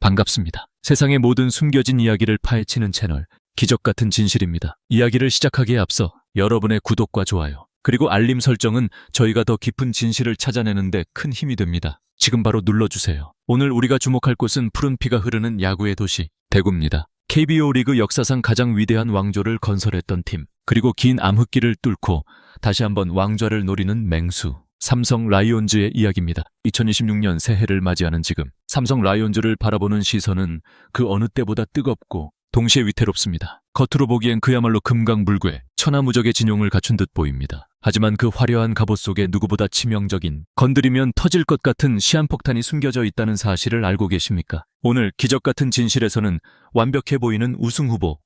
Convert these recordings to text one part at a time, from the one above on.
반갑습니다. 세상의 모든 숨겨진 이야기를 파헤치는 채널 기적같은 진실입니다. 이야기를 시작하기에 앞서 여러분의 구독과 좋아요 그리고 알림 설정은 저희가 더 깊은 진실을 찾아내는 데 큰 힘이 됩니다. 지금 바로 눌러주세요. 오늘 우리가 주목할 곳은 푸른 피가 흐르는 야구의 도시 대구입니다. KBO 리그 역사상 가장 위대한 왕조를 건설했던 팀, 그리고 긴 암흑기를 뚫고 다시 한번 왕좌를 노리는 맹수 삼성 라이온즈의 이야기입니다. 2026년 새해를 맞이하는 지금 삼성 라이온즈를 바라보는 시선은 그 어느 때보다 뜨겁고 동시에 위태롭습니다. 겉으로 보기엔 그야말로 금강불괴, 천하무적의 진용을 갖춘 듯 보입니다. 하지만 그 화려한 갑옷 속에 누구보다 치명적인, 건드리면 터질 것 같은 시한폭탄이 숨겨져 있다는 사실을 알고 계십니까? 오늘 기적같은 진실에서는 완벽해 보이는 우승 후보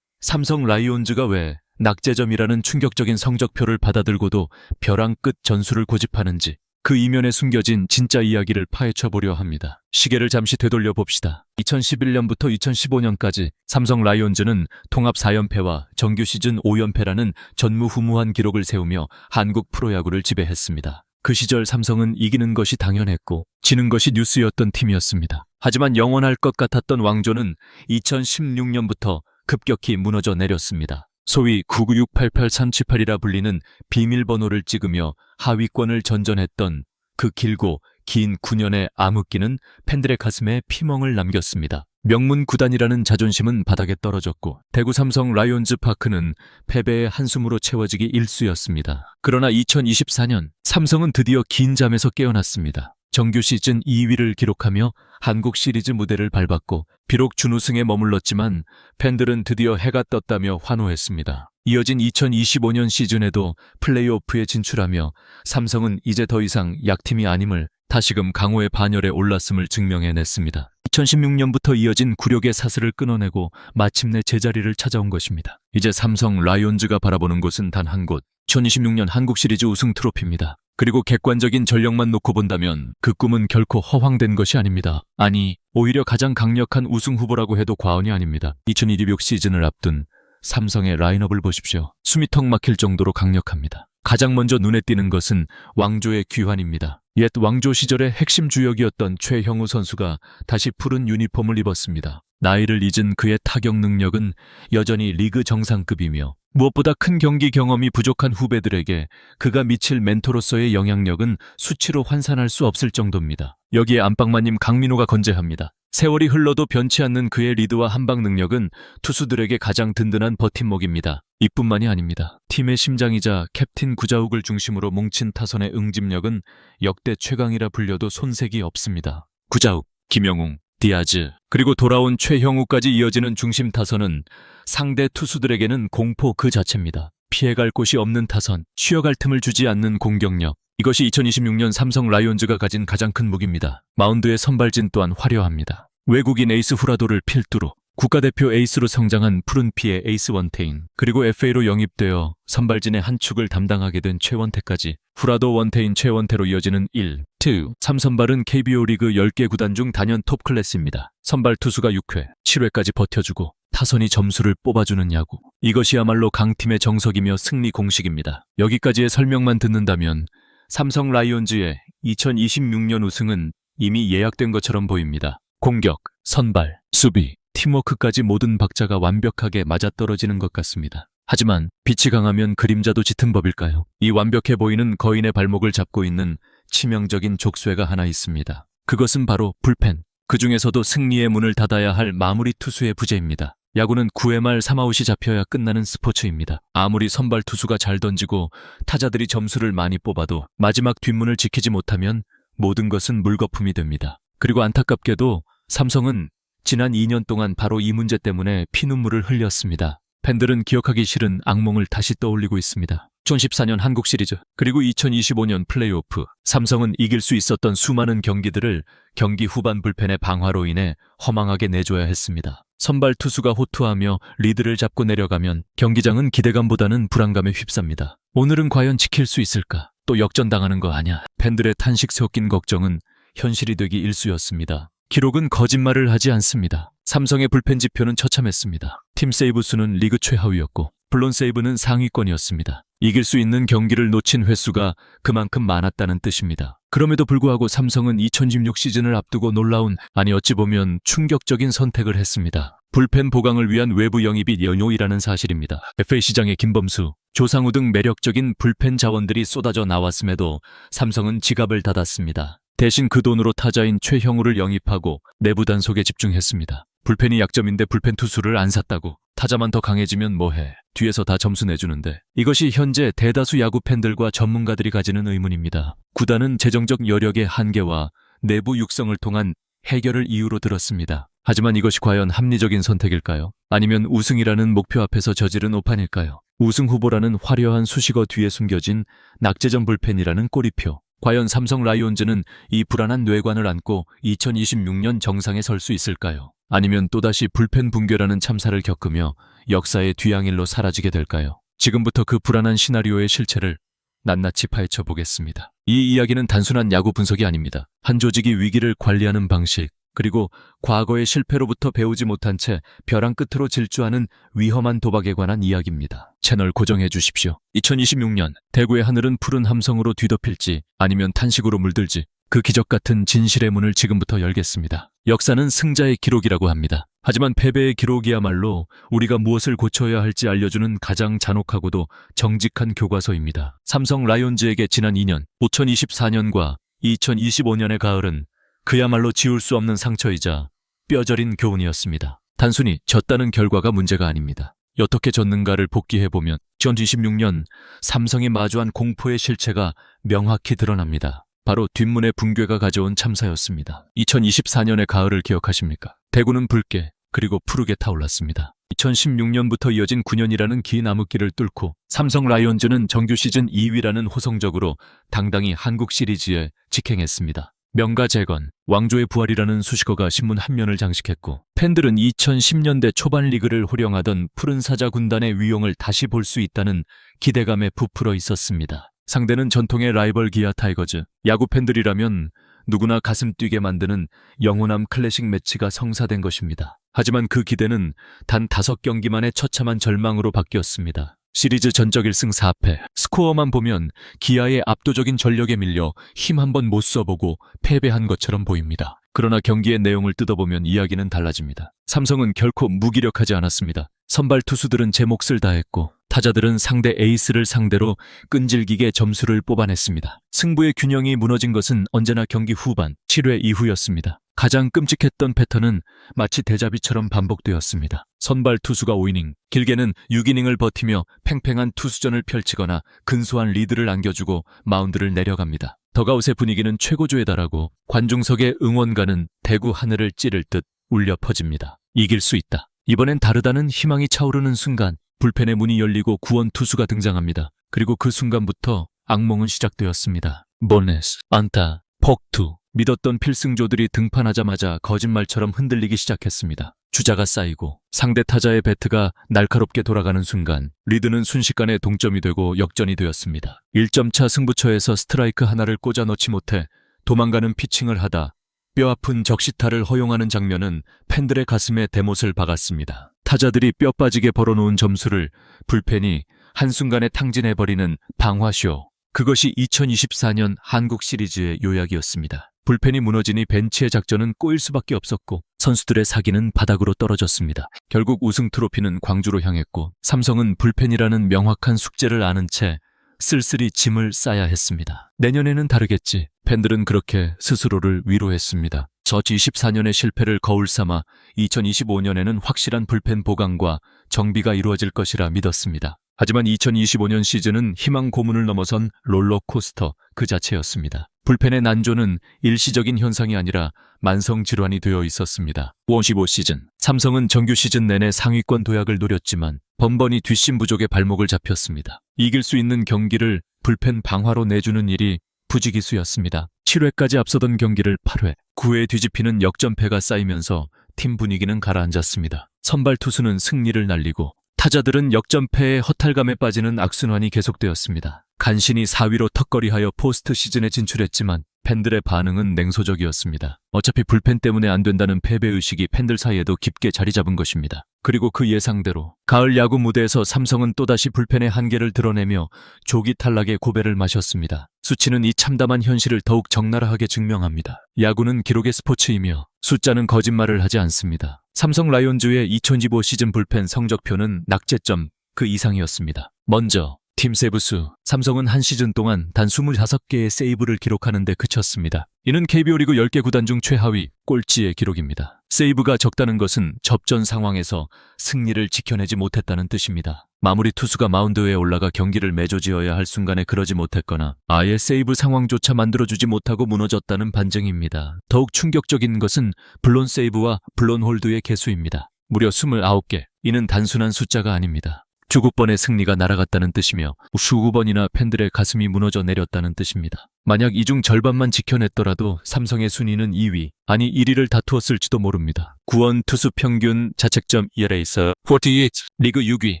삼성 라이온즈가 왜 낙제점이라는 충격적인 성적표를 받아들고도 벼랑 끝 전술을 고집하는지, 그 이면에 숨겨진 진짜 이야기를 파헤쳐보려 합니다. 시계를 잠시 되돌려 봅시다. 2011년부터 2015년까지 삼성 라이온즈는 통합 4연패와 정규 시즌 5연패라는 전무후무한 기록을 세우며 한국 프로야구를 지배했습니다. 그 시절 삼성은 이기는 것이 당연했고 지는 것이 뉴스였던 팀이었습니다. 하지만 영원할 것 같았던 왕조는 2016년부터 급격히 무너져 내렸습니다. 소위 99688-378이라 불리는 비밀번호를 찍으며 하위권을 전전했던 그 길고 긴 9년의 암흑기는 팬들의 가슴에 피멍을 남겼습니다. 명문 구단이라는 자존심은 바닥에 떨어졌고 대구 삼성 라이온즈 파크는 패배의 한숨으로 채워지기 일쑤였습니다. 그러나 2024년 삼성은 드디어 긴 잠에서 깨어났습니다. 정규 시즌 2위를 기록하며 한국 시리즈 무대를 밟았고 비록 준우승에 머물렀지만 팬들은 드디어 해가 떴다며 환호했습니다. 이어진 2025년 시즌에도 플레이오프에 진출하며 삼성은 이제 더 이상 약팀이 아님을 다시금 강호의 반열에 올랐음을 증명해냈습니다. 2016년부터 이어진 굴욕의 사슬을 끊어내고 마침내 제자리를 찾아온 것입니다. 이제 삼성 라이온즈가 바라보는 곳은 단 한 곳, 2026년 한국 시리즈 우승 트로피입니다. 그리고 객관적인 전력만 놓고 본다면 그 꿈은 결코 허황된 것이 아닙니다. 아니, 오히려 가장 강력한 우승 후보라고 해도 과언이 아닙니다. 2026 시즌을 앞둔 삼성의 라인업을 보십시오. 숨이 턱 막힐 정도로 강력합니다. 가장 먼저 눈에 띄는 것은 왕조의 귀환입니다. 옛 왕조 시절의 핵심 주역이었던 최형우 선수가 다시 푸른 유니폼을 입었습니다. 나이를 잊은 그의 타격 능력은 여전히 리그 정상급이며 무엇보다 큰 경기 경험이 부족한 후배들에게 그가 미칠 멘토로서의 영향력은 수치로 환산할 수 없을 정도입니다. 여기에 안방마님 강민호가 건재합니다. 세월이 흘러도 변치 않는 그의 리드와 한방 능력은 투수들에게 가장 든든한 버팀목입니다. 이뿐만이 아닙니다. 팀의 심장이자 캡틴 구자욱을 중심으로 뭉친 타선의 응집력은 역대 최강이라 불려도 손색이 없습니다. 구자욱, 김영웅, 디아즈, 그리고 돌아온 최형우까지 이어지는 중심 타선은 상대 투수들에게는 공포 그 자체입니다. 피해갈 곳이 없는 타선, 쉬어갈 틈을 주지 않는 공격력, 이것이 2026년 삼성 라이온즈가 가진 가장 큰 무기입니다. 마운드의 선발진 또한 화려합니다. 외국인 에이스 후라도를 필두로 국가대표 에이스로 성장한 푸른피의 에이스 원태인, 그리고 FA로 영입되어 선발진의 한 축을 담당하게 된 최원태까지 후라도 원태인 최원태로 이어지는 1, 2, 3선발은 KBO 리그 10개 구단 중 단연 톱 클래스입니다. 선발 투수가 6회, 7회까지 버텨주고 타선이 점수를 뽑아주는 야구. 이것이야말로 강팀의 정석이며 승리 공식입니다. 여기까지의 설명만 듣는다면 삼성 라이온즈의 2026년 우승은 이미 예약된 것처럼 보입니다. 공격, 선발, 수비, 팀워크까지 모든 박자가 완벽하게 맞아떨어지는 것 같습니다. 하지만 빛이 강하면 그림자도 짙은 법일까요? 이 완벽해 보이는 거인의 발목을 잡고 있는 치명적인 족쇄가 하나 있습니다. 그것은 바로 불펜. 그 중에서도 승리의 문을 닫아야 할 마무리 투수의 부재입니다. 야구는 9회 말 3아웃이 잡혀야 끝나는 스포츠입니다. 아무리 선발 투수가 잘 던지고 타자들이 점수를 많이 뽑아도 마지막 뒷문을 지키지 못하면 모든 것은 물거품이 됩니다. 그리고 안타깝게도 삼성은 지난 2년 동안 바로 이 문제 때문에 피눈물을 흘렸습니다. 팬들은 기억하기 싫은 악몽을 다시 떠올리고 있습니다. 2014년 한국 시리즈, 그리고 2025년 플레이오프, 삼성은 이길 수 있었던 수많은 경기들을 경기 후반 불펜의 방화로 인해 허망하게 내줘야 했습니다. 선발 투수가 호투하며 리드를 잡고 내려가면 경기장은 기대감보다는 불안감에 휩쌉니다. 오늘은 과연 지킬 수 있을까? 또 역전당하는 거 아냐? 팬들의 탄식 섞인 걱정은 현실이 되기 일쑤였습니다. 기록은 거짓말을 하지 않습니다. 삼성의 불펜 지표는 처참했습니다. 팀 세이브 수는 리그 최하위였고 플론 세이브는 상위권이었습니다. 이길 수 있는 경기를 놓친 횟수가 그만큼 많았다는 뜻입니다. 그럼에도 불구하고 삼성은 2016 시즌을 앞두고 놀라운, 아니 어찌 보면 충격적인 선택을 했습니다. 불펜 보강을 위한 외부 영입이 연요이라는 사실입니다. FA 시장에 김범수, 조상우 등 매력적인 불펜 자원들이 쏟아져 나왔음에도 삼성은 지갑을 닫았습니다. 대신 그 돈으로 타자인 최형우를 영입하고 내부 단속에 집중했습니다. 불펜이 약점인데 불펜 투수를 안 샀다고. 타자만 더 강해지면 뭐해. 뒤에서 다 점수 내주는데. 이것이 현재 대다수 야구 팬들과 전문가들이 가지는 의문입니다. 구단은 재정적 여력의 한계와 내부 육성을 통한 해결을 이유로 들었습니다. 하지만 이것이 과연 합리적인 선택일까요? 아니면 우승이라는 목표 앞에서 저지른 오판일까요? 우승 후보라는 화려한 수식어 뒤에 숨겨진 낙제전 불펜이라는 꼬리표. 과연 삼성 라이온즈는 이 불안한 뇌관을 안고 2026년 정상에 설 수 있을까요? 아니면 또다시 불펜 붕괴라는 참사를 겪으며 역사의 뒤양일로 사라지게 될까요? 지금부터 그 불안한 시나리오의 실체를 낱낱이 파헤쳐 보겠습니다. 이 이야기는 단순한 야구 분석이 아닙니다. 한 조직이 위기를 관리하는 방식, 그리고 과거의 실패로부터 배우지 못한 채 벼랑 끝으로 질주하는 위험한 도박에 관한 이야기입니다. 채널 고정해 주십시오. 2026년 대구의 하늘은 푸른 함성으로 뒤덮일지 아니면 탄식으로 물들지 그 기적 같은 진실의 문을 지금부터 열겠습니다. 역사는 승자의 기록이라고 합니다. 하지만 패배의 기록이야말로 우리가 무엇을 고쳐야 할지 알려주는 가장 잔혹하고도 정직한 교과서입니다. 삼성 라이온즈에게 지난 2년, 2024년과 2025년의 가을은 그야말로 지울 수 없는 상처이자 뼈저린 교훈이었습니다. 단순히 졌다는 결과가 문제가 아닙니다. 어떻게 졌는가를 복기해보면 2026년 삼성이 마주한 공포의 실체가 명확히 드러납니다. 바로 뒷문의 붕괴가 가져온 참사였습니다. 2024년의 가을을 기억하십니까? 대구는 붉게 그리고 푸르게 타올랐습니다. 2016년부터 이어진 9년이라는 긴 암흑기를 뚫고 삼성 라이온즈는 정규 시즌 2위라는 호성적으로 당당히 한국 시리즈에 직행했습니다. 명가 재건, 왕조의 부활이라는 수식어가 신문 한 면을 장식했고 팬들은 2010년대 초반 리그를 호령하던 푸른 사자 군단의 위용을 다시 볼 수 있다는 기대감에 부풀어 있었습니다. 상대는 전통의 라이벌 기아 타이거즈. 야구 팬들이라면 누구나 가슴 뛰게 만드는 영원함 클래식 매치가 성사된 것입니다. 하지만 그 기대는 단 5경기만의 처참한 절망으로 바뀌었습니다. 시리즈 전적 1승 4패. 스코어만 보면 기아의 압도적인 전력에 밀려 힘 한번 못 써보고 패배한 것처럼 보입니다. 그러나 경기의 내용을 뜯어보면 이야기는 달라집니다. 삼성은 결코 무기력하지 않았습니다. 선발 투수들은 제 몫을 다했고 타자들은 상대 에이스를 상대로 끈질기게 점수를 뽑아냈습니다. 승부의 균형이 무너진 것은 언제나 경기 후반, 7회 이후였습니다. 가장 끔찍했던 패턴은 마치 데자비처럼 반복되었습니다. 선발 투수가 5이닝, 길게는 6이닝을 버티며 팽팽한 투수전을 펼치거나 근소한 리드를 안겨주고 마운드를 내려갑니다. 더가웃의 분위기는 최고조에 달하고 관중석의 응원가는 대구 하늘을 찌를 듯 울려 퍼집니다. 이길 수 있다. 이번엔 다르다는 희망이 차오르는 순간 불펜의 문이 열리고 구원 투수가 등장합니다. 그리고 그 순간부터 악몽은 시작되었습니다. 보네스, 안타, 폭투. 믿었던 필승조들이 등판하자마자 거짓말처럼 흔들리기 시작했습니다. 주자가 쌓이고 상대 타자의 배트가 날카롭게 돌아가는 순간 리드는 순식간에 동점이 되고 역전이 되었습니다. 1점차 승부처에서 스트라이크 하나를 꽂아 넣지 못해 도망가는 피칭을 하다 뼈아픈 적시타를 허용하는 장면은 팬들의 가슴에 대못을 박았습니다. 타자들이 뼈 빠지게 벌어놓은 점수를 불펜이 한순간에 탕진해버리는 방화쇼. 그것이 2024년 한국 시리즈의 요약이었습니다. 불펜이 무너지니 벤치의 작전은 꼬일 수밖에 없었고 선수들의 사기는 바닥으로 떨어졌습니다. 결국 우승 트로피는 광주로 향했고 삼성은 불펜이라는 명확한 숙제를 아는 채 쓸쓸히 짐을 싸야 했습니다. 내년에는 다르겠지. 팬들은 그렇게 스스로를 위로했습니다. 저 24년의 실패를 거울 삼아 2025년에는 확실한 불펜 보강과 정비가 이루어질 것이라 믿었습니다. 하지만 2025년 시즌은 희망 고문을 넘어선 롤러코스터 그 자체였습니다. 불펜의 난조는 일시적인 현상이 아니라 만성 질환이 되어 있었습니다. 55 시즌, 삼성은 정규 시즌 내내 상위권 도약을 노렸지만 번번이 뒷심 부족에 발목을 잡혔습니다. 이길 수 있는 경기를 불펜 방화로 내주는 일이 부지기수였습니다. 7회까지 앞서던 경기를 8회, 9회 뒤집히는 역전패가 쌓이면서 팀 분위기는 가라앉았습니다. 선발 투수는 승리를 날리고 타자들은 역전패의 허탈감에 빠지는 악순환이 계속되었습니다. 간신히 4위로 턱걸이하여 포스트 시즌에 진출했지만 팬들의 반응은 냉소적이었습니다. 어차피 불펜 때문에 안 된다는 패배의식이 팬들 사이에도 깊게 자리 잡은 것입니다. 그리고 그 예상대로 가을 야구 무대에서 삼성은 또다시 불펜의 한계를 드러내며 조기 탈락의 고배를 마셨습니다. 수치는 이 참담한 현실을 더욱 적나라하게 증명합니다. 야구는 기록의 스포츠이며 숫자는 거짓말을 하지 않습니다. 삼성 라이온즈의 2025 시즌 불펜 성적표는 낙제점 그 이상이었습니다. 먼저 팀 세이브수, 삼성은 한 시즌 동안 단 25개의 세이브를 기록하는 데 그쳤습니다. 이는 KBO 리그 10개 구단 중 최하위 꼴찌의 기록입니다. 세이브가 적다는 것은 접전 상황에서 승리를 지켜내지 못했다는 뜻입니다. 마무리 투수가 마운드에 올라가 경기를 매조지어야 할 순간에 그러지 못했거나 아예 세이브 상황조차 만들어주지 못하고 무너졌다는 반증입니다. 더욱 충격적인 것은 블론 세이브와 블론 홀드의 개수입니다. 무려 29개. 이는 단순한 숫자가 아닙니다. 20번의 승리가 날아갔다는 뜻이며 20번이나 팬들의 가슴이 무너져 내렸다는 뜻입니다. 만약 이 중 절반만 지켜냈더라도 삼성의 순위는 2위, 아니 1위를 다투었을지도 모릅니다. 구원 투수 평균 자책점 ERA에서 48, 리그 6위.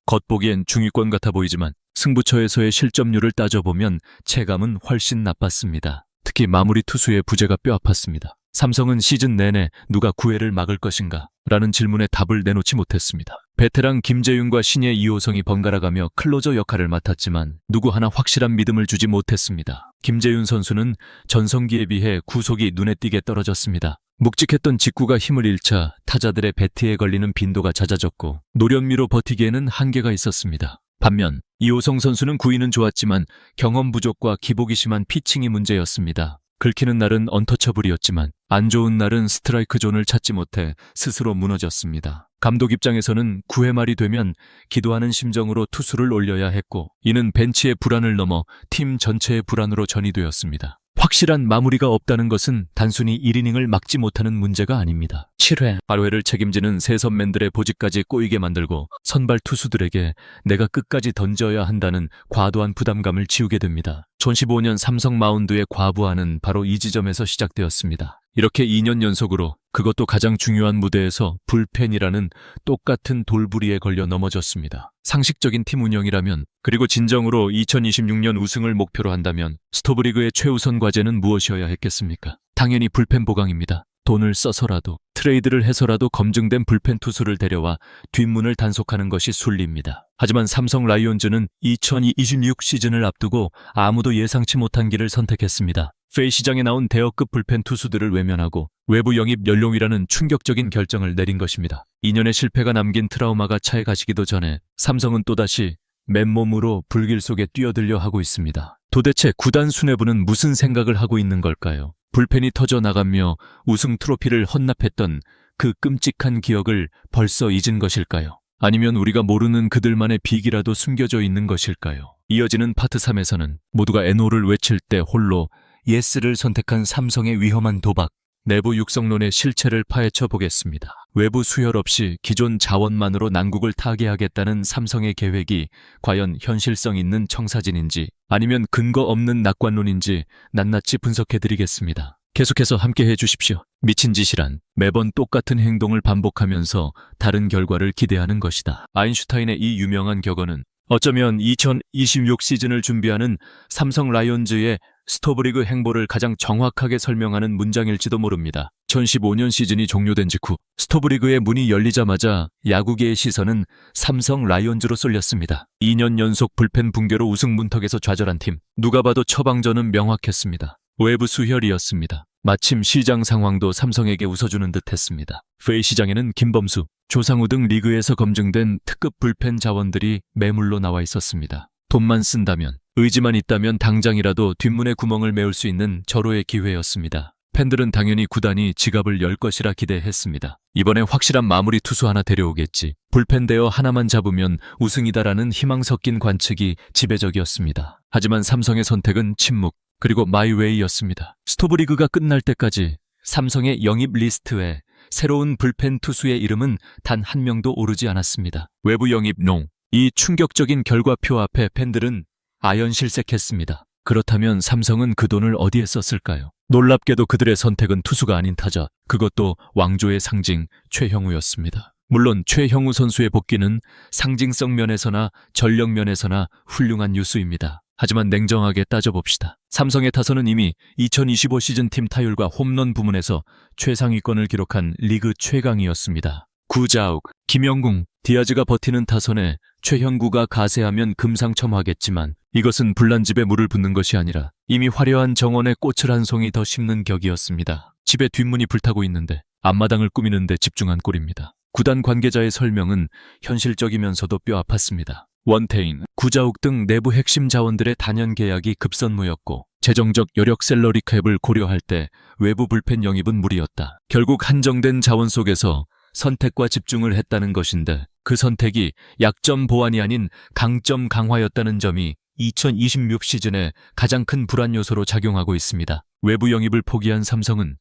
겉보기엔 중위권 같아 보이지만 승부처에서의 실점률을 따져보면 체감은 훨씬 나빴습니다. 특히 마무리 투수의 부재가 뼈아팠습니다. 삼성은 시즌 내내 누가 9회를 막을 것인가? 라는 질문에 답을 내놓지 못했습니다. 베테랑 김재윤과 신예 이호성이 번갈아가며 클로저 역할을 맡았지만 누구 하나 확실한 믿음을 주지 못했습니다. 김재윤 선수는 전성기에 비해 구속이 눈에 띄게 떨어졌습니다. 묵직했던 직구가 힘을 잃자 타자들의 배트에 걸리는 빈도가 잦아졌고 노련미로 버티기에는 한계가 있었습니다. 반면 이호성 선수는 구위는 좋았지만 경험 부족과 기복이 심한 피칭이 문제였습니다. 긁히는 날은 언터처블이었지만 안 좋은 날은 스트라이크 존을 찾지 못해 스스로 무너졌습니다. 감독 입장에서는 9회 말이 되면 기도하는 심정으로 투수를 올려야 했고 이는 벤치의 불안을 넘어 팀 전체의 불안으로 전이되었습니다. 확실한 마무리가 없다는 것은 단순히 1이닝을 막지 못하는 문제가 아닙니다. 7회, 8회를 책임지는 새 선맨들의 보직까지 꼬이게 만들고 선발 투수들에게 내가 끝까지 던져야 한다는 과도한 부담감을 지우게 됩니다. 2015년 삼성 마운드의 과부하는 바로 이 지점에서 시작되었습니다. 이렇게 2년 연속으로 그것도 가장 중요한 무대에서 불펜이라는 똑같은 돌부리에 걸려 넘어졌습니다. 상식적인 팀 운영이라면 그리고 진정으로 2026년 우승을 목표로 한다면 스토브리그의 최우선 과제는 무엇이어야 했겠습니까? 당연히 불펜 보강입니다. 돈을 써서라도 트레이드를 해서라도 검증된 불펜 투수를 데려와 뒷문을 단속하는 것이 순리입니다. 하지만 삼성 라이온즈는 2026 시즌을 앞두고 아무도 예상치 못한 길을 선택했습니다. 페이 시장에 나온 대여급 불펜 투수들을 외면하고 외부 영입 연룡이라는 충격적인 결정을 내린 것입니다. 2년의 실패가 남긴 트라우마가 차에 가시기도 전에 삼성은 또다시 맨몸으로 불길 속에 뛰어들려 하고 있습니다. 도대체 구단 수뇌부는 무슨 생각을 하고 있는 걸까요? 불펜이 터져나가며 우승 트로피를 헌납했던 그 끔찍한 기억을 벌써 잊은 것일까요? 아니면 우리가 모르는 그들만의 비기라도 숨겨져 있는 것일까요? 이어지는 파트 3에서는 모두가 NO를 외칠 때 홀로 예스를 선택한 삼성의 위험한 도박, 내부 육성론의 실체를 파헤쳐 보겠습니다. 외부 수혈 없이 기존 자원만으로 난국을 타개하겠다는 삼성의 계획이 과연 현실성 있는 청사진인지 아니면 근거 없는 낙관론인지 낱낱이 분석해드리겠습니다. 계속해서 함께해 주십시오. 미친 짓이란 매번 똑같은 행동을 반복하면서 다른 결과를 기대하는 것이다. 아인슈타인의 이 유명한 격언은 어쩌면 2026 시즌을 준비하는 삼성 라이온즈의 스토브리그 행보를 가장 정확하게 설명하는 문장일지도 모릅니다. 2015년 시즌이 종료된 직후 스토브리그의 문이 열리자마자 야구계의 시선은 삼성 라이온즈로 쏠렸습니다. 2년 연속 불펜 붕괴로 우승 문턱에서 좌절한 팀. 누가 봐도 처방전은 명확했습니다. 외부 수혈이었습니다. 마침 시장 상황도 삼성에게 웃어주는 듯 했습니다. 페이 시장에는 김범수, 조상우 등 리그에서 검증된 특급 불펜 자원들이 매물로 나와 있었습니다. 돈만 쓴다면, 의지만 있다면 당장이라도 뒷문의 구멍을 메울 수 있는 절호의 기회였습니다. 팬들은 당연히 구단이 지갑을 열 것이라 기대했습니다. 이번에 확실한 마무리 투수 하나 데려오겠지. 불펜 대여 하나만 잡으면 우승이다라는 희망 섞인 관측이 지배적이었습니다. 하지만 삼성의 선택은 침묵, 그리고 마이웨이였습니다. 스토브리그가 끝날 때까지 삼성의 영입 리스트에 새로운 불펜 투수의 이름은 단 한 명도 오르지 않았습니다. 외부 영입 농. 이 충격적인 결과표 앞에 팬들은 아연실색했습니다. 그렇다면 삼성은 그 돈을 어디에 썼을까요? 놀랍게도 그들의 선택은 투수가 아닌 타자, 그것도 왕조의 상징 최형우였습니다. 물론 최형우 선수의 복귀는 상징성 면에서나 전력 면에서나 훌륭한 뉴스입니다. 하지만 냉정하게 따져봅시다. 삼성의 타선은 이미 2025 시즌 팀 타율과 홈런 부문에서 최상위권을 기록한 리그 최강이었습니다. 구자욱, 김영궁, 디아즈가 버티는 타선에 최형구가 가세하면 금상첨화겠지만 이것은 불난집에 물을 붓는 것이 아니라 이미 화려한 정원에 꽃을 한 송이 더 심는 격이었습니다. 집에 뒷문이 불타고 있는데 앞마당을 꾸미는 데 집중한 꼴입니다. 구단 관계자의 설명은 현실적이면서도 뼈 아팠습니다. 원태인, 구자욱 등 내부 핵심 자원들의 단연 계약이 급선무였고 재정적 여력 셀러리 캡을 고려할 때 외부 불펜 영입은 무리였다. 결국 한정된 자원 속에서 선택과 집중을 했다는 것인데 그 선택이 약점 보완이 아닌 강점 강화였다는 점이 2026 시즌에 가장 큰 불안 요소로 작용하고 있습니다. 외부 영입을 포기한 삼성은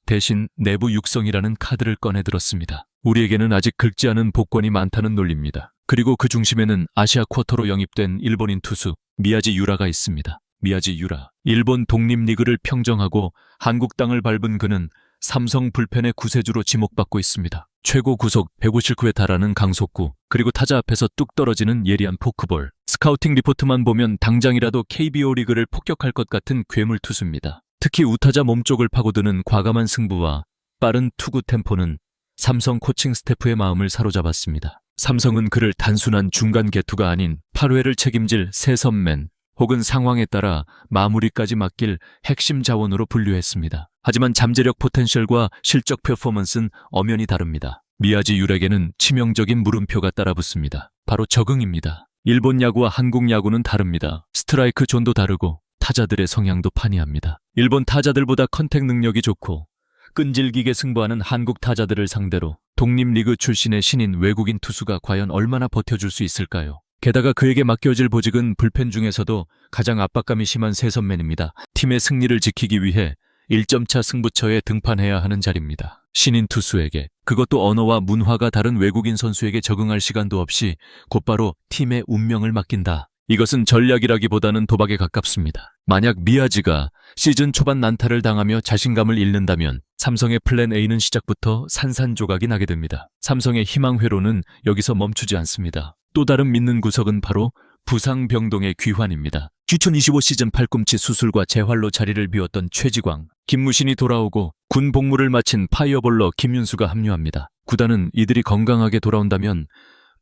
대신 내부 육성이라는 카드를 꺼내 들었습니다. 우리에게는 아직 긁지 않은 복권이 많다는 논리입니다. 그리고 그 중심에는 아시아 쿼터로 영입된 일본인 투수 미야지 유라가 있습니다. 미야지 유라. 일본 독립리그를 평정하고 한국 땅을 밟은 그는 삼성 불펜의 구세주로 지목받고 있습니다. 최고 구속 150km에 달하는 강속구, 그리고 타자 앞에서 뚝 떨어지는 예리한 포크볼. 스카우팅 리포트만 보면 당장이라도 KBO 리그를 폭격할 것 같은 괴물 투수입니다. 특히 우타자 몸쪽을 파고드는 과감한 승부와 빠른 투구 템포는 삼성 코칭 스태프의 마음을 사로잡았습니다. 삼성은 그를 단순한 중간 개투가 아닌 8회를 책임질 세선맨 혹은 상황에 따라 마무리까지 맡길 핵심 자원으로 분류했습니다. 하지만 잠재력 포텐셜과 실적 퍼포먼스는 엄연히 다릅니다. 미야지 유락에는 치명적인 물음표가 따라붙습니다. 바로 적응입니다. 일본 야구와 한국 야구는 다릅니다. 스트라이크 존도 다르고 타자들의 성향도 판이합니다. 일본 타자들보다 컨택 능력이 좋고 끈질기게 승부하는 한국 타자들을 상대로 독립리그 출신의 신인 외국인 투수가 과연 얼마나 버텨줄 수 있을까요? 게다가 그에게 맡겨질 보직은 불펜 중에서도 가장 압박감이 심한 세선맨입니다. 팀의 승리를 지키기 위해 1점차 승부처에 등판해야 하는 자리입니다. 신인 투수에게, 그것도 언어와 문화가 다른 외국인 선수에게 적응할 시간도 없이 곧바로 팀의 운명을 맡긴다. 이것은 전략이라기보다는 도박에 가깝습니다. 만약 미야지가 시즌 초반 난타를 당하며 자신감을 잃는다면 삼성의 플랜 A는 시작부터 산산조각이 나게 됩니다. 삼성의 희망회로는 여기서 멈추지 않습니다. 또 다른 믿는 구석은 바로 부상병동의 귀환입니다. 2025 시즌 팔꿈치 수술과 재활로 자리를 비웠던 최지광, 김무신이 돌아오고 군 복무를 마친 파이어볼러 김윤수가 합류합니다. 구단은 이들이 건강하게 돌아온다면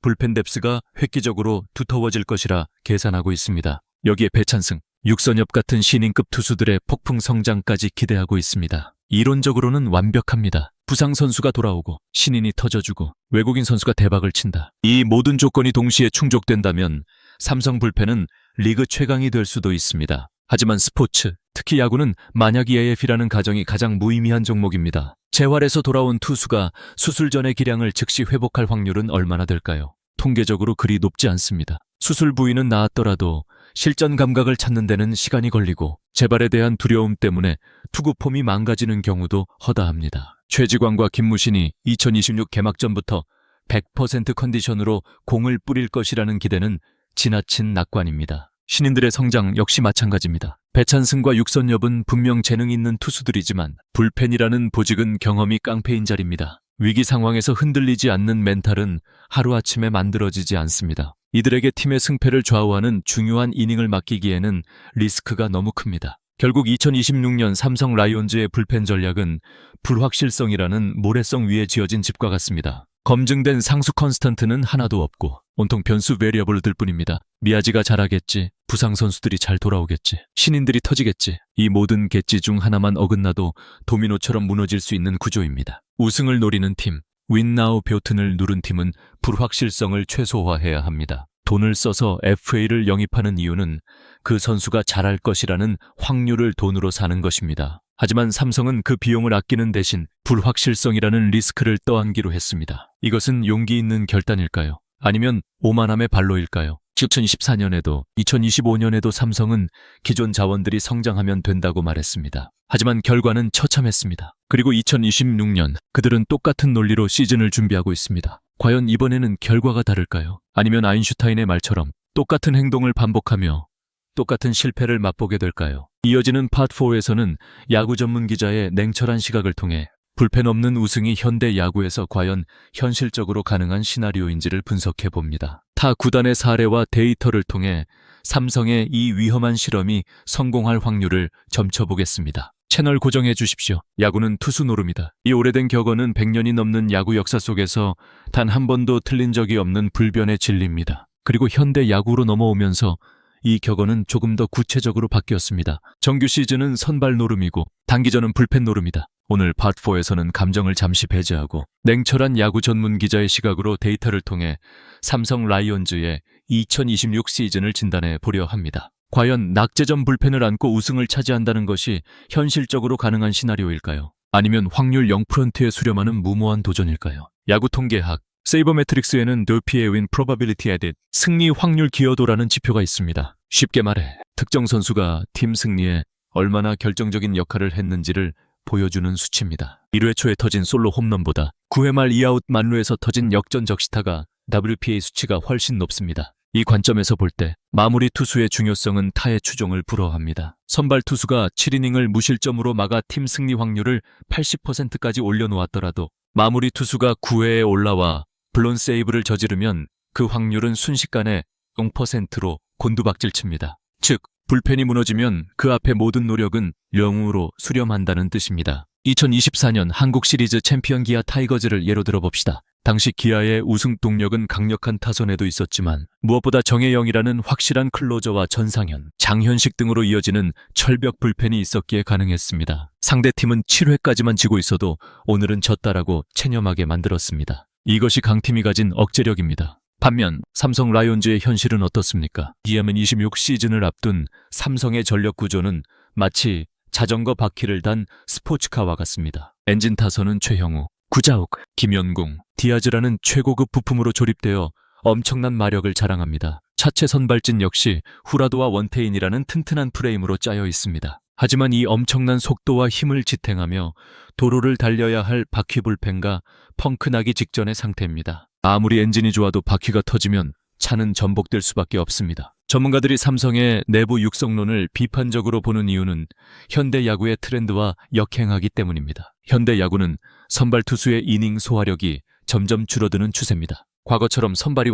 불펜 뎁스가 획기적으로 두터워질 것이라 계산하고 있습니다. 여기에 배찬승, 육선엽 같은 신인급 투수들의 폭풍 성장까지 기대하고 있습니다. 이론적으로는 완벽합니다. 부상 선수가 돌아오고 신인이 터져주고 외국인 선수가 대박을 친다. 이 모든 조건이 동시에 충족된다면 삼성 불펜은 리그 최강이 될 수도 있습니다. 하지만 스포츠, 특히 야구는 만약 EAF이라는 가정이 가장 무의미한 종목입니다. 재활에서 돌아온 투수가 수술 전의 기량을 즉시 회복할 확률은 얼마나 될까요? 통계적으로 그리 높지 않습니다. 수술 부위는 나았더라도 실전 감각을 찾는 데는 시간이 걸리고 재발에 대한 두려움 때문에 투구 폼이 망가지는 경우도 허다합니다. 최지광과 김무신이 2026 개막전부터 100% 컨디션으로 공을 뿌릴 것이라는 기대는 지나친 낙관입니다. 신인들의 성장 역시 마찬가지입니다. 배찬승과 육선엽은 분명 재능 있는 투수들이지만 불펜이라는 보직은 경험이 깡패인 자리입니다. 위기 상황에서 흔들리지 않는 멘탈은 하루아침에 만들어지지 않습니다. 이들에게 팀의 승패를 좌우하는 중요한 이닝을 맡기기에는 리스크가 너무 큽니다. 결국 2026년 삼성 라이온즈의 불펜 전략은 불확실성이라는 모래성 위에 지어진 집과 같습니다. 검증된 상수 컨스턴트는 하나도 없고 온통 변수 베리어블들 뿐입니다. 미야지가 잘하겠지, 부상 선수들이 잘 돌아오겠지, 신인들이 터지겠지. 이 모든 갯지 중 하나만 어긋나도 도미노처럼 무너질 수 있는 구조입니다. 우승을 노리는 팀, 윈나우 벼튼을 누른 팀은 불확실성을 최소화해야 합니다. 돈을 써서 FA를 영입하는 이유는 그 선수가 잘할 것이라는 확률을 돈으로 사는 것입니다. 하지만 삼성은 그 비용을 아끼는 대신 불확실성이라는 리스크를 떠안기로 했습니다. 이것은 용기 있는 결단일까요? 아니면 오만함의 발로일까요? 2024년에도 2025년에도 삼성은 기존 자원들이 성장하면 된다고 말했습니다. 하지만 결과는 처참했습니다. 그리고 2026년 그들은 똑같은 논리로 시즌을 준비하고 있습니다. 과연 이번에는 결과가 다를까요? 아니면 아인슈타인의 말처럼 똑같은 행동을 반복하며 똑같은 실패를 맛보게 될까요? 이어지는 파트 4에서는 야구 전문 기자의 냉철한 시각을 통해 불펜 없는 우승이 현대 야구에서 과연 현실적으로 가능한 시나리오인지를 분석해 봅니다. 타 구단의 사례와 데이터를 통해 삼성의 이 위험한 실험이 성공할 확률을 점쳐보겠습니다. 채널 고정해 주십시오. 야구는 투수 노름이다. 이 오래된 격언은 100년이 넘는 야구 역사 속에서 단 한 번도 틀린 적이 없는 불변의 진리입니다. 그리고 현대 야구로 넘어오면서 이 격언은 조금 더 구체적으로 바뀌었습니다. 정규 시즌은 선발 노름이고 단기전은 불펜 노름이다. 오늘 파트 4에서는 감정을 잠시 배제하고 냉철한 야구 전문 기자의 시각으로 데이터를 통해 삼성 라이온즈의 2026 시즌을 진단해 보려 합니다. 과연 낙제점 불펜을 안고 우승을 차지한다는 것이 현실적으로 가능한 시나리오일까요? 아니면 확률 0%에 수렴하는 무모한 도전일까요? 야구 통계학 세이버매트릭스에는 도피의 윈 프로바빌리티 에딧 승리 확률 기여도라는 지표가 있습니다. 쉽게 말해 특정 선수가 팀 승리에 얼마나 결정적인 역할을 했는지를 보여주는 수치입니다. 1회 초에 터진 솔로 홈런보다 9회 말 2아웃 만루에서 터진 역전 적시타가 WPA 수치가 훨씬 높습니다. 이 관점에서 볼 때 마무리 투수의 중요성은 타의 추종을 불허합니다. 선발 투수가 7이닝을 무실점으로 막아 팀 승리 확률을 80%까지 올려놓았더라도 마무리 투수가 9회에 올라와 블론 세이브를 저지르면 그 확률은 순식간에 0%로 곤두박질칩니다. 즉, 불펜이 무너지면 그 앞에 모든 노력은 0으로 수렴한다는 뜻입니다. 2024년 한국 시리즈 챔피언 기아 타이거즈를 예로 들어봅시다. 당시 기아의 우승 동력은 강력한 타선에도 있었지만 무엇보다 정혜영이라는 확실한 클로저와 전상현, 장현식 등으로 이어지는 철벽 불펜이 있었기에 가능했습니다. 상대팀은 7회까지만 지고 있어도 오늘은 졌다라고 체념하게 만들었습니다. 이것이 강팀이 가진 억제력입니다. 반면 삼성 라이온즈의 현실은 어떻습니까? 2026 시즌을 앞둔 삼성의 전력 구조는 마치 자전거 바퀴를 단 스포츠카와 같습니다. 엔진 타선은 최형우, 구자욱, 김연공, 디아즈라는 최고급 부품으로 조립되어 엄청난 마력을 자랑합니다. 차체 선발진 역시 후라도와 원태인이라는 튼튼한 프레임으로 짜여 있습니다. 하지만 이 엄청난 속도와 힘을 지탱하며 도로를 달려야 할 바퀴 불펜과 펑크 나기 직전의 상태입니다. 아무리 엔진이 좋아도 바퀴가 터지면 차는 전복될 수밖에 없습니다. 전문가들이 삼성의 내부 육성론을 비판적으로 보는 이유는 현대 야구의 트렌드와 역행하기 때문입니다. 현대 야구는 선발 투수의 이닝 소화력이 점점 줄어드는 추세입니다. 과거처럼 선발이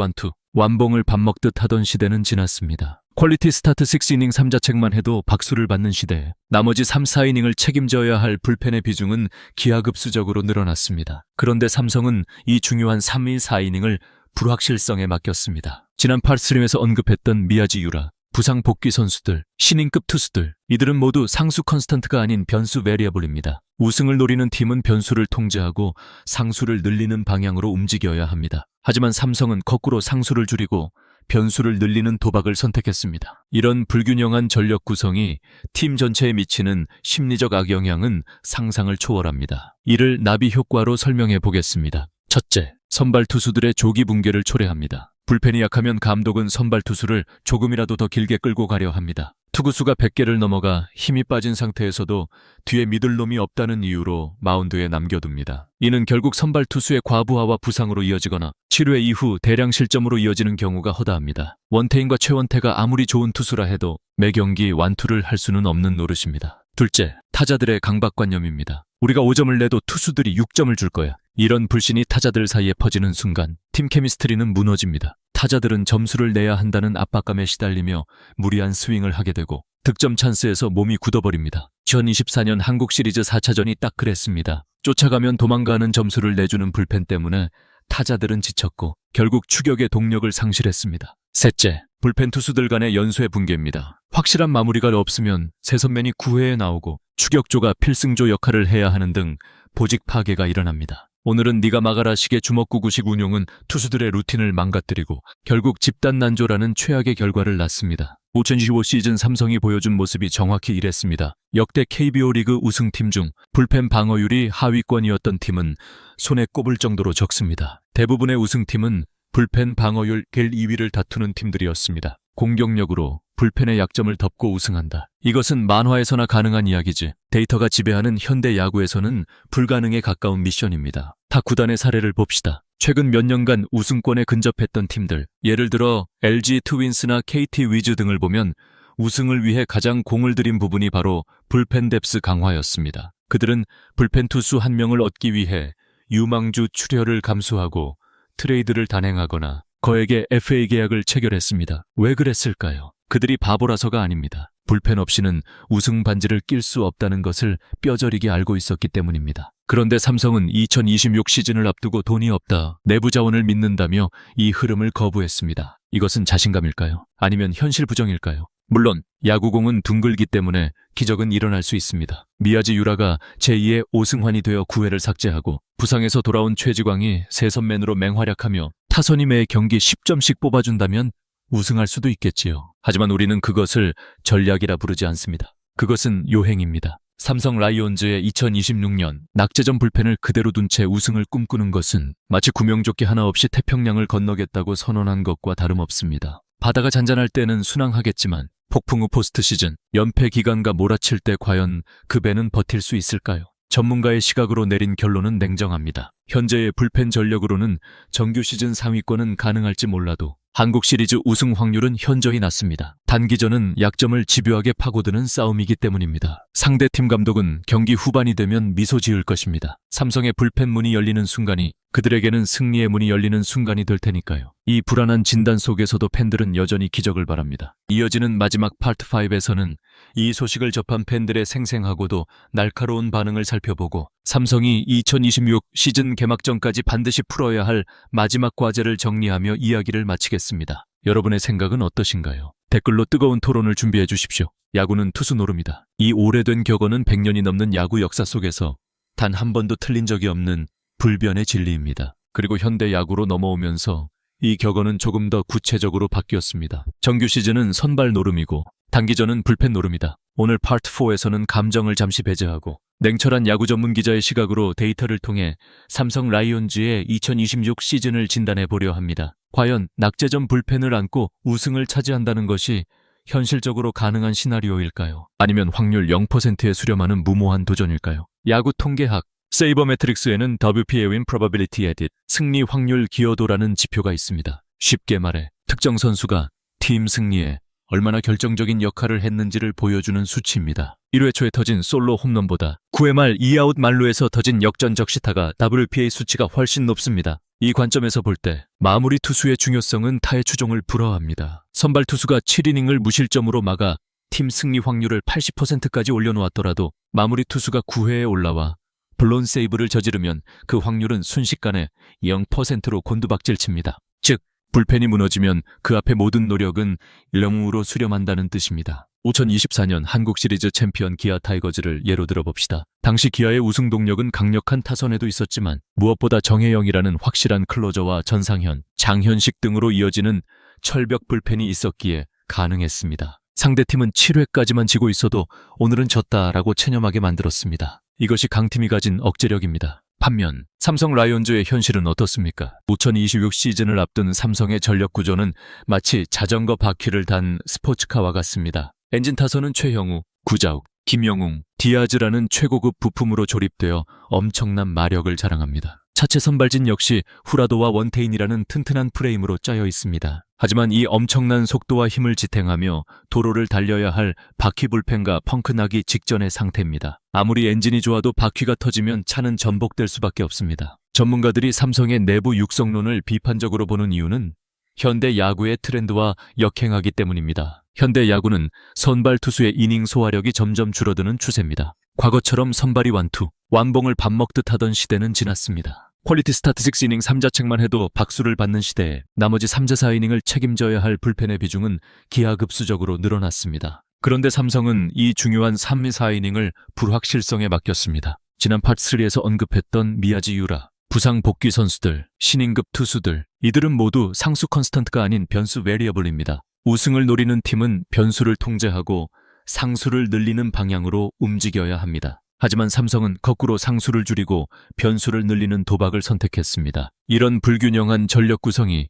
완봉을 밥 먹듯 하던 시대는 지났습니다. 퀄리티 스타트 6이닝 3자책만 해도 박수를 받는 시대에 나머지 3, 4이닝을 책임져야 할 불펜의 비중은 기하급수적으로 늘어났습니다. 그런데 삼성은 이 중요한 3, 2, 4이닝을 불확실성에 맡겼습니다. 지난 파스트림에서 언급했던 미야지 유라, 부상 복귀 선수들, 신인급 투수들, 이들은 모두 상수 컨스턴트가 아닌 변수 베리어블입니다. 우승을 노리는 팀은 변수를 통제하고 상수를 늘리는 방향으로 움직여야 합니다. 하지만 삼성은 거꾸로 상수를 줄이고 변수를 늘리는 도박을 선택했습니다. 이런 불균형한 전력 구성이 팀 전체에 미치는 심리적 악영향은 상상을 초월합니다. 이를 나비 효과로 설명해 보겠습니다. 첫째, 선발 투수들의 조기 붕괴를 초래합니다. 불펜이 약하면 감독은 선발 투수를 조금이라도 더 길게 끌고 가려 합니다. 투구수가 100개를 넘어가 힘이 빠진 상태에서도 뒤에 믿을 놈이 없다는 이유로 마운드에 남겨둡니다. 이는 결국 선발 투수의 과부하와 부상으로 이어지거나 7회 이후 대량 실점으로 이어지는 경우가 허다합니다. 원태인과 최원태가 아무리 좋은 투수라 해도 매 경기 완투를 할 수는 없는 노릇입니다. 둘째, 타자들의 강박관념입니다. 우리가 5점을 내도 투수들이 6점을 줄 거야. 이런 불신이 타자들 사이에 퍼지는 순간 팀 케미스트리는 무너집니다. 타자들은 점수를 내야 한다는 압박감에 시달리며 무리한 스윙을 하게 되고 득점 찬스에서 몸이 굳어버립니다. 2024년 한국 시리즈 4차전이 딱 그랬습니다. 쫓아가면 도망가는 점수를 내주는 불펜 때문에 타자들은 지쳤고 결국 추격의 동력을 상실했습니다. 셋째, 불펜 투수들 간의 연쇄 붕괴입니다. 확실한 마무리가 없으면 새 선맨이 9회에 나오고 추격조가 필승조 역할을 해야 하는 등 보직 파괴가 일어납니다. 오늘은 네가 막아라식의 주먹구구식 운용은 투수들의 루틴을 망가뜨리고 결국 집단 난조라는 최악의 결과를 낳습니다. 2025 시즌 삼성이 보여준 모습이 정확히 이랬습니다. 역대 KBO 리그 우승팀 중 불펜 방어율이 하위권이었던 팀은 손에 꼽을 정도로 적습니다. 대부분의 우승팀은 불펜 방어율 1, 2위를 다투는 팀들이었습니다. 공격력으로 불펜의 약점을 덮고 우승한다. 이것은 만화에서나 가능한 이야기지 데이터가 지배하는 현대 야구에서는 불가능에 가까운 미션입니다. 타 구단의 사례를 봅시다. 최근 몇 년간 우승권에 근접했던 팀들, 예를 들어 LG 트윈스나 KT 위즈 등을 보면 우승을 위해 가장 공을 들인 부분이 바로 불펜 뎁스 강화였습니다. 그들은 불펜 투수 한 명을 얻기 위해 유망주 출혈을 감수하고 트레이드를 단행하거나 거액의 FA 계약을 체결했습니다. 왜 그랬을까요? 그들이 바보라서가 아닙니다. 불펜 없이는 우승 반지를 낄 수 없다는 것을 뼈저리게 알고 있었기 때문입니다. 그런데 삼성은 2026 시즌을 앞두고 돈이 없다, 내부 자원을 믿는다며 이 흐름을 거부했습니다. 이것은 자신감일까요? 아니면 현실 부정일까요? 물론 야구공은 둥글기 때문에 기적은 일어날 수 있습니다. 미야지 유라가 제2의 오승환이 되어 9회를 삭제하고 부상에서 돌아온 최지광이 세선맨으로 맹활약하며 타선이 매 경기 10점씩 뽑아준다면 우승할 수도 있겠지요. 하지만 우리는 그것을 전략이라 부르지 않습니다. 그것은 요행입니다. 삼성 라이온즈의 2026년 낙제전 불펜을 그대로 둔 채 우승을 꿈꾸는 것은 마치 구명조끼 하나 없이 태평양을 건너겠다고 선언한 것과 다름없습니다. 바다가 잔잔할 때는 순항하겠지만 폭풍 후 포스트 시즌, 연패 기간과 몰아칠 때 과연 그 배는 버틸 수 있을까요? 전문가의 시각으로 내린 결론은 냉정합니다. 현재의 불펜 전력으로는 정규 시즌 상위권은 가능할지 몰라도 한국 시리즈 우승 확률은 현저히 낮습니다. 단기전은 약점을 집요하게 파고드는 싸움이기 때문입니다. 상대팀 감독은 경기 후반이 되면 미소 지을 것입니다. 삼성의 불펜 문이 열리는 순간이 그들에게는 승리의 문이 열리는 순간이 될 테니까요. 이 불안한 진단 속에서도 팬들은 여전히 기적을 바랍니다. 이어지는 마지막 파트 5에서는 이 소식을 접한 팬들의 생생하고도 날카로운 반응을 살펴보고 삼성이 2026 시즌 개막전까지 반드시 풀어야 할 마지막 과제를 정리하며 이야기를 마치겠습니다. 여러분의 생각은 어떠신가요? 댓글로 뜨거운 토론을 준비해 주십시오. 야구는 투수 노름이다. 이 오래된 격언은 100년이 넘는 야구 역사 속에서 단 한 번도 틀린 적이 없는 불변의 진리입니다. 그리고 현대 야구로 넘어오면서 이 격언은 조금 더 구체적으로 바뀌었습니다. 정규 시즌은 선발 노름이고 단기전은 불펜 노름이다. 오늘 파트 4에서는 감정을 잠시 배제하고 냉철한 야구 전문 기자의 시각으로 데이터를 통해 삼성 라이온즈의 2026 시즌을 진단해 보려 합니다. 과연 낙제전 불펜을 안고 우승을 차지한다는 것이 현실적으로 가능한 시나리오일까요? 아니면 확률 0%에 수렴하는 무모한 도전일까요? 야구 통계학 세이버매트릭스에는 WPA win probability added, 승리 확률 기여도라는 지표가 있습니다. 쉽게 말해 특정 선수가 팀 승리에 얼마나 결정적인 역할을 했는지를 보여주는 수치입니다. 1회 초에 터진 솔로 홈런보다 9회 말 2아웃 만루에서 터진 역전 적시타가 WPA 수치가 훨씬 높습니다. 이 관점에서 볼 때 마무리 투수의 중요성은 타의 추종을 불허합니다. 선발 투수가 7이닝을 무실점으로 막아 팀 승리 확률을 80%까지 올려놓았더라도 마무리 투수가 9회에 올라와 블론 세이브를 저지르면 그 확률은 순식간에 0%로 곤두박질칩니다. 즉 불펜이 무너지면 그 앞에 모든 노력은 0으로 수렴한다는 뜻입니다. 2024년 한국 시리즈 챔피언 기아 타이거즈를 예로 들어봅시다. 당시 기아의 우승 동력은 강력한 타선에도 있었지만 무엇보다 정혜영이라는 확실한 클로저와 전상현, 장현식 등으로 이어지는 철벽 불펜이 있었기에 가능했습니다. 상대팀은 7회까지만 지고 있어도 오늘은 졌다라고 체념하게 만들었습니다. 이것이 강팀이 가진 억제력입니다. 반면 삼성 라이온즈의 현실은 어떻습니까? 2026 시즌을 앞둔 삼성의 전력 구조는 마치 자전거 바퀴를 단 스포츠카와 같습니다. 엔진 타선은 최형우, 구자욱, 김영웅, 디아즈라는 최고급 부품으로 조립되어 엄청난 마력을 자랑합니다. 차체 선발진 역시 후라도와 원테인이라는 튼튼한 프레임으로 짜여 있습니다. 하지만 이 엄청난 속도와 힘을 지탱하며 도로를 달려야 할 바퀴 불펜과 펑크 나기 직전의 상태입니다. 아무리 엔진이 좋아도 바퀴가 터지면 차는 전복될 수밖에 없습니다. 전문가들이 삼성의 내부 육성론을 비판적으로 보는 이유는 현대 야구의 트렌드와 역행하기 때문입니다. 현대 야구는 선발 투수의 이닝 소화력이 점점 줄어드는 추세입니다. 과거처럼 선발이 완투, 완봉을 밥 먹듯 하던 시대는 지났습니다. 퀄리티 스타티스틱스 이닝 3자책만 해도 박수를 받는 시대에 나머지 3자 4이닝을 책임져야 할 불펜의 비중은 기하급수적으로 늘어났습니다. 그런데 삼성은 이 중요한 3, 4이닝을 불확실성에 맡겼습니다. 지난 파트 3에서 언급했던 미야지 유라, 부상 복귀 선수들, 신인급 투수들, 이들은 모두 상수 컨스턴트가 아닌 변수 베리어블입니다. 우승을 노리는 팀은 변수를 통제하고 상수를 늘리는 방향으로 움직여야 합니다. 하지만 삼성은 거꾸로 상수를 줄이고 변수를 늘리는 도박을 선택했습니다. 이런 불균형한 전력 구성이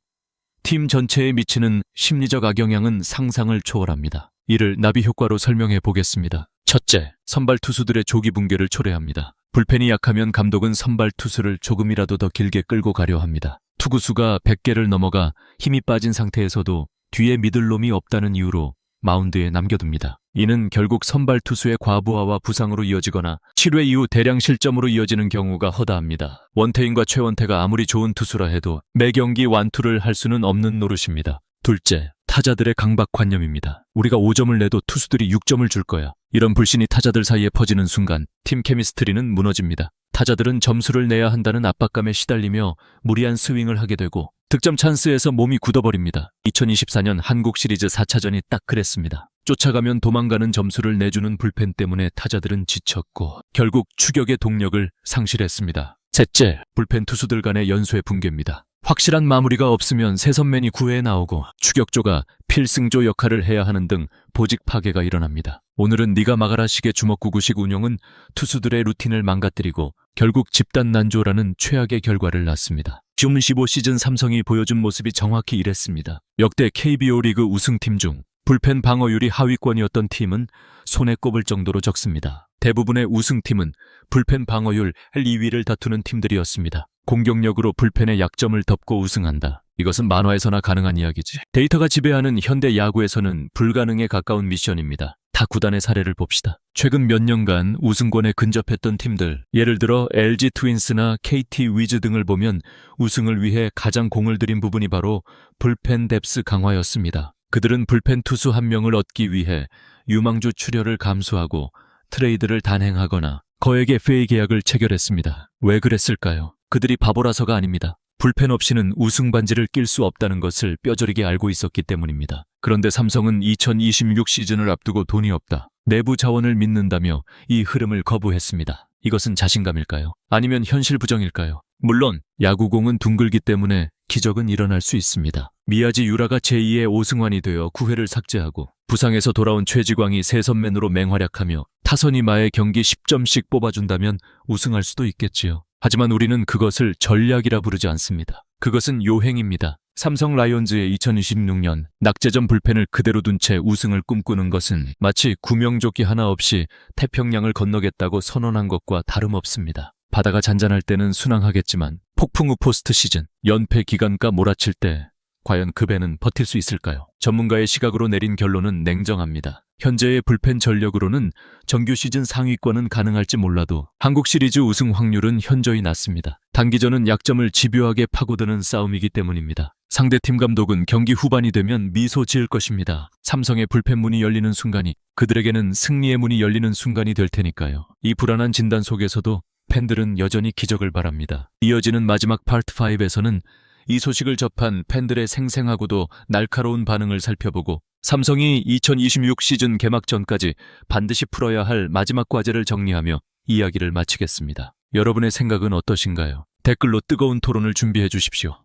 팀 전체에 미치는 심리적 악영향은 상상을 초월합니다. 이를 나비 효과로 설명해 보겠습니다. 첫째, 선발 투수들의 조기 붕괴를 초래합니다. 불펜이 약하면 감독은 선발 투수를 조금이라도 더 길게 끌고 가려 합니다. 투구수가 100개를 넘어가 힘이 빠진 상태에서도 뒤에 미들놈이 없다는 이유로 마운드에 남겨둡니다. 이는 결국 선발 투수의 과부하와 부상으로 이어지거나 7회 이후 대량 실점으로 이어지는 경우가 허다합니다. 원태인과 최원태가 아무리 좋은 투수라 해도 매 경기 완투를 할 수는 없는 노릇입니다. 둘째, 타자들의 강박관념입니다. 우리가 5점을 내도 투수들이 6점을 줄 거야. 이런 불신이 타자들 사이에 퍼지는 순간 팀 케미스트리는 무너집니다. 타자들은 점수를 내야 한다는 압박감에 시달리며 무리한 스윙을 하게 되고 득점 찬스에서 몸이 굳어버립니다. 2024년 한국 시리즈 4차전이 딱 그랬습니다. 쫓아가면 도망가는 점수를 내주는 불펜 때문에 타자들은 지쳤고 결국 추격의 동력을 상실했습니다. 셋째, 불펜 투수들 간의 연쇄 붕괴입니다. 확실한 마무리가 없으면 새 선맨이 구회에 나오고 추격조가 필승조 역할을 해야 하는 등 보직 파괴가 일어납니다. 오늘은 네가 막아라식의 주먹구구식 운용은 투수들의 루틴을 망가뜨리고 결국 집단 난조라는 최악의 결과를 낳습니다. 줌 15 시즌 삼성이 보여준 모습이 정확히 이랬습니다. 역대 KBO 리그 우승팀 중 불펜 방어율이 하위권이었던 팀은 손에 꼽을 정도로 적습니다. 대부분의 우승팀은 불펜 방어율 2위를 다투는 팀들이었습니다. 공격력으로 불펜의 약점을 덮고 우승한다. 이것은 만화에서나 가능한 이야기지. 데이터가 지배하는 현대 야구에서는 불가능에 가까운 미션입니다. 타 구단의 사례를 봅시다. 최근 몇 년간 우승권에 근접했던 팀들, 예를 들어 LG 트윈스나 KT 위즈 등을 보면 우승을 위해 가장 공을 들인 부분이 바로 불펜 뎁스 강화였습니다. 그들은 불펜 투수 한 명을 얻기 위해 유망주 출혈을 감수하고 트레이드를 단행하거나 거액의 FA 계약을 체결했습니다. 왜 그랬을까요? 그들이 바보라서가 아닙니다. 불펜 없이는 우승 반지를 낄 수 없다는 것을 뼈저리게 알고 있었기 때문입니다. 그런데 삼성은 2026 시즌을 앞두고 돈이 없다. 내부 자원을 믿는다며 이 흐름을 거부했습니다. 이것은 자신감일까요? 아니면 현실 부정일까요? 물론 야구공은 둥글기 때문에 기적은 일어날 수 있습니다. 미야지 유라가 제2의 오승환이 되어 9회를 삭제하고 부상에서 돌아온 최지광이 새 선맨으로 맹활약하며 타선이 마의 경기 10점씩 뽑아준다면 우승할 수도 있겠지요. 하지만 우리는 그것을 전략이라 부르지 않습니다. 그것은 요행입니다. 삼성 라이온즈의 2026년 낙제전 불펜을 그대로 둔 채 우승을 꿈꾸는 것은 마치 구명조끼 하나 없이 태평양을 건너겠다고 선언한 것과 다름없습니다. 바다가 잔잔할 때는 순항하겠지만 폭풍 후 포스트 시즌, 연패 기간과 몰아칠 때 과연 그 배는 버틸 수 있을까요? 전문가의 시각으로 내린 결론은 냉정합니다. 현재의 불펜 전력으로는 정규 시즌 상위권은 가능할지 몰라도 한국 시리즈 우승 확률은 현저히 낮습니다. 단기전은 약점을 집요하게 파고드는 싸움이기 때문입니다. 상대팀 감독은 경기 후반이 되면 미소 지을 것입니다. 삼성의 불펜 문이 열리는 순간이 그들에게는 승리의 문이 열리는 순간이 될 테니까요. 이 불안한 진단 속에서도 팬들은 여전히 기적을 바랍니다. 이어지는 마지막 파트 5에서는 이 소식을 접한 팬들의 생생하고도 날카로운 반응을 살펴보고 삼성이 2026 시즌 개막 전까지 반드시 풀어야 할 마지막 과제를 정리하며 이야기를 마치겠습니다. 여러분의 생각은 어떠신가요? 댓글로 뜨거운 토론을 준비해 주십시오.